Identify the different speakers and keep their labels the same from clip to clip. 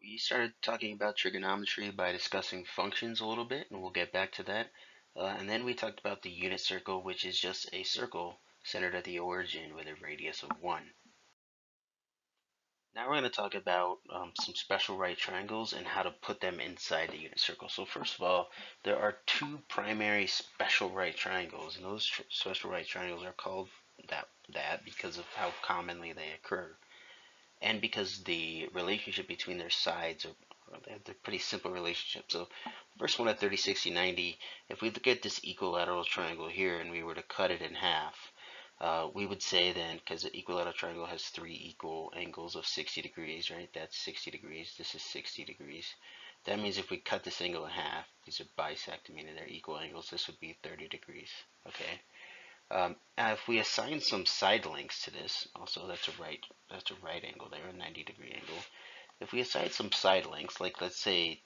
Speaker 1: We started talking about trigonometry by discussing functions a little bit, and we'll get back to that. And then we talked about the unit circle, which is just a circle centered at the origin with a radius of 1. Now we're going to talk about some special right triangles and how to put them inside the unit circle. So first of all, there are two primary special right triangles, and those special right triangles are called that because of how commonly they occur, and because the relationship between their sides they're pretty simple relationships. So first one at 30, 60, 90, if we look at this equilateral triangle here and we were to cut it in half, we would say then, because the equilateral triangle has three equal angles of 60 degrees, right? That's 60 degrees. This is 60 degrees. That means if we cut this angle in half, these are bisect, meaning they're equal angles, this would be 30 degrees, okay? If we assign some side lengths to this, also that's a right angle there, a 90-degree angle. If we assign some side lengths, like let's say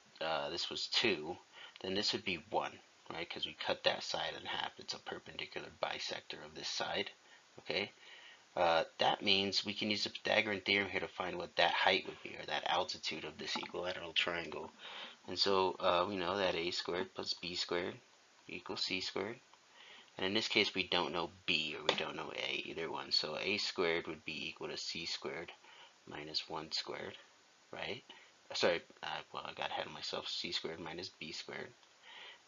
Speaker 1: this was 2, then this would be 1, right? Because we cut that side in half. It's a perpendicular bisector of this side, okay? That means we can use the Pythagorean theorem here to find what that height would be, or that altitude of this equilateral triangle. And so we know that a squared plus b squared equals c squared. And in this case, we don't know b or we don't know a, either one. So a squared would be equal to c squared minus 1 squared, right? Sorry, well, I got ahead of myself. C squared minus b squared.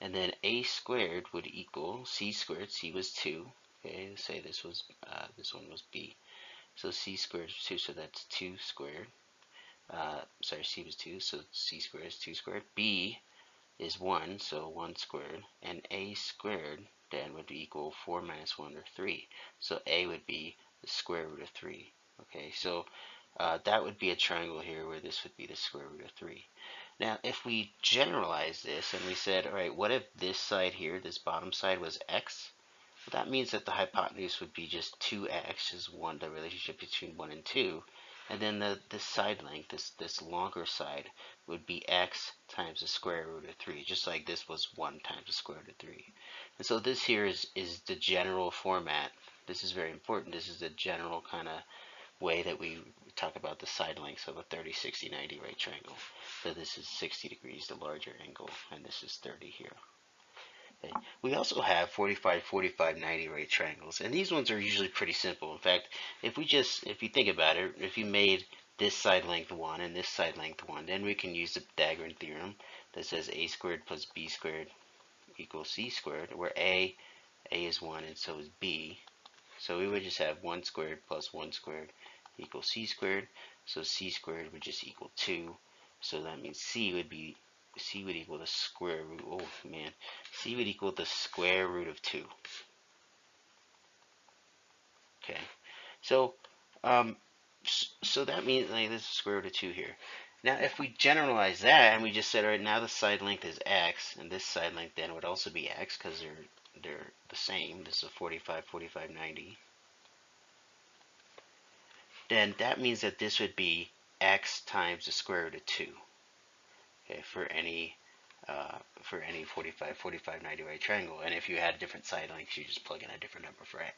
Speaker 1: And then a squared would equal c squared. C was 2. Okay, let's say this one was b. So c squared is 2, so that's 2 squared. Sorry, c was 2, so c squared is 2 squared. B is 1, so 1 squared. And a squared then would equal 4 minus 1, or 3. So a would be the square root of 3. Okay, so that would be a triangle here where this would be the square root of 3. Now, if we generalize this and we said, all right, what if this side here, this bottom side, was x? Well, that means that the hypotenuse would be just 2x, is the relationship between 1 and 2. And then this side length, this longer side, would be x times the square root of 3, just like this was 1 times the square root of 3. And so this here is the general format. This is very important. This is the general kind of way that we talk about the side lengths of a 30, 60, 90 right triangle. So this is 60 degrees, the larger angle, and this is 30 here. Okay. We also have 45, 45, 90 right triangles, and these ones are usually pretty simple. In fact, if you think about it, if you made this side length 1 and this side length 1, then we can use the Pythagorean theorem that says a squared plus b squared equals c squared, where a is 1 and so is b. So we would just have 1 squared plus 1 squared equals c squared. So c squared would just equal 2. So that means c would equal the square root. Oh man, c would equal the square root of 2. Okay, so so that means like this is square root of 2 here. Now, if we generalize that and we just said, all right, now the side length is x, and this side length then would also be x because they're the same. This is a 45, 45, 90. Then that means that this would be x times the square root of 2. Okay, for any 45, 45, 90 right triangle. And if you had different side lengths, you just plug in a different number for x.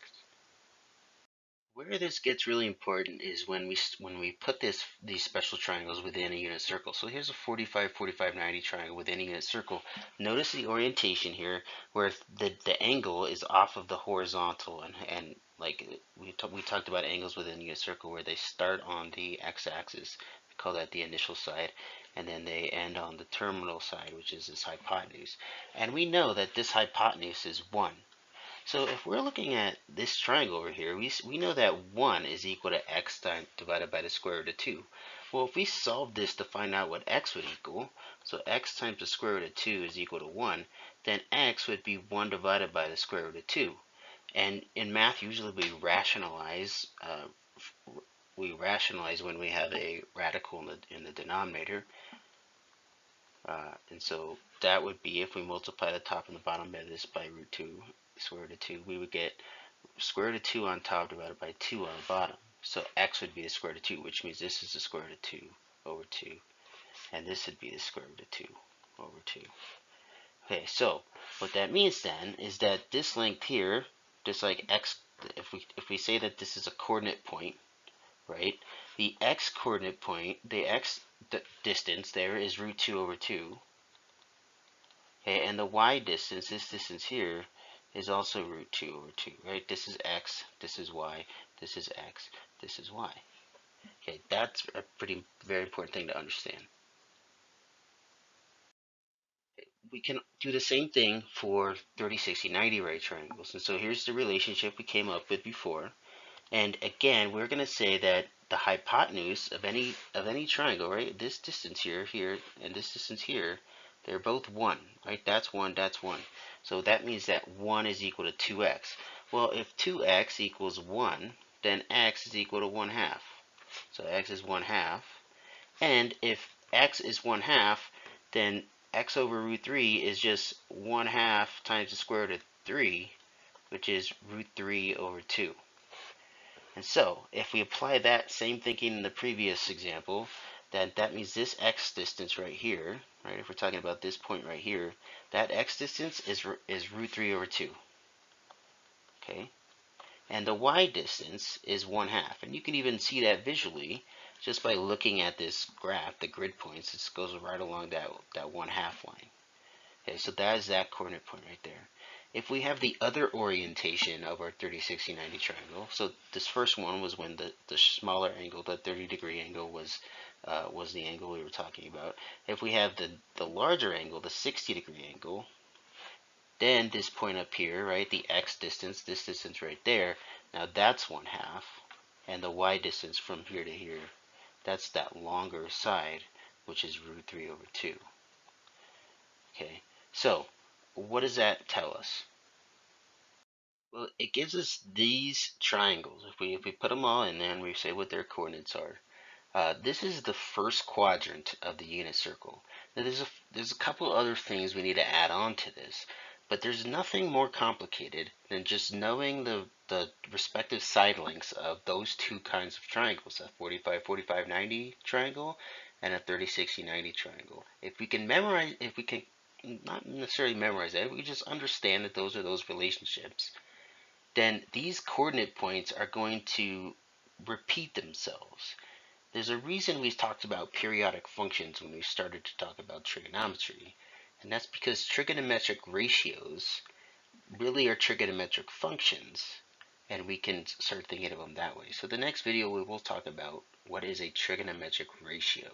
Speaker 1: Where this gets really important is when we put these special triangles within a unit circle. So here's a 45, 45, 90 triangle within a unit circle. Notice the orientation here, where the angle is off of the horizontal, and like we talked about angles within a unit circle where they start on the x-axis. We call that the initial side, and then they end on the terminal side, which is this hypotenuse. And we know that this hypotenuse is 1. So if we're looking at this triangle over here, we know that 1 is equal to x divided by the square root of 2. Well, if we solve this to find out what x would equal, so x times the square root of 2 is equal to 1, then x would be 1 divided by the square root of 2. And in math, usually we rationalize when we have a radical in the denominator. And so that would be, if we multiply the top and the bottom of this by root 2, square root of 2, we would get square root of 2 on top divided by 2 on the bottom. So x would be the square root of 2, which means this is the square root of 2 over 2. And this would be the square root of 2 over 2. Okay, so what that means then is that this length here, just like x, if we say that this is a coordinate point, right? The x coordinate point, the x distance there is root 2 over 2. Okay, and the y distance, this distance here, is also root 2 over 2, right? This is x, this is y, this is x, this is y. Okay, that's a very important thing to understand. We can do the same thing for 30, 60, 90 right triangles. And so here's the relationship we came up with before. And again, we're going to say that the hypotenuse of any triangle, right? This distance here, and this distance here, they're both 1, right? That's 1, that's 1. So that means that 1 is equal to 2x. Well, if 2x equals 1, then x is equal to 1/2. So x is 1/2. And if x is 1/2, then x over root 3 is just 1/2 times the square root of 3, which is root 3 over 2. And so, if we apply that same thinking in the previous example, then that means this x distance right here, right, if we're talking about this point right here, that x distance is root 3 over 2. Okay? And the y distance is 1/2. And you can even see that visually just by looking at this graph, the grid points. This goes right along that 1/2 line. Okay, so that is that coordinate point right there. If we have the other orientation of our 30, 60, 90 triangle, so this first one was when the smaller angle, the 30-degree angle, was the angle we were talking about. If we have the larger angle, the 60-degree angle, then this point up here, right, the x distance, this distance right there, now that's 1/2, and the y distance from here to here, that's that longer side, which is root 3 over 2. Okay, so what does that tell us? Well, it gives us these triangles. If we put them all in there and we say what their coordinates are, this is the first quadrant of the unit circle. Now there's a couple other things we need to add on to this, but there's nothing more complicated than just knowing the respective side lengths of those two kinds of triangles, a 45, 45, 90 triangle and a 30, 60, 90 triangle. If we can not necessarily memorize that, if we can just understand that those are those relationships, then these coordinate points are going to repeat themselves. There's a reason we talked about periodic functions when we started to talk about trigonometry, and that's because trigonometric ratios really are trigonometric functions, and we can start thinking of them that way. So the next video we will talk about what is a trigonometric ratio.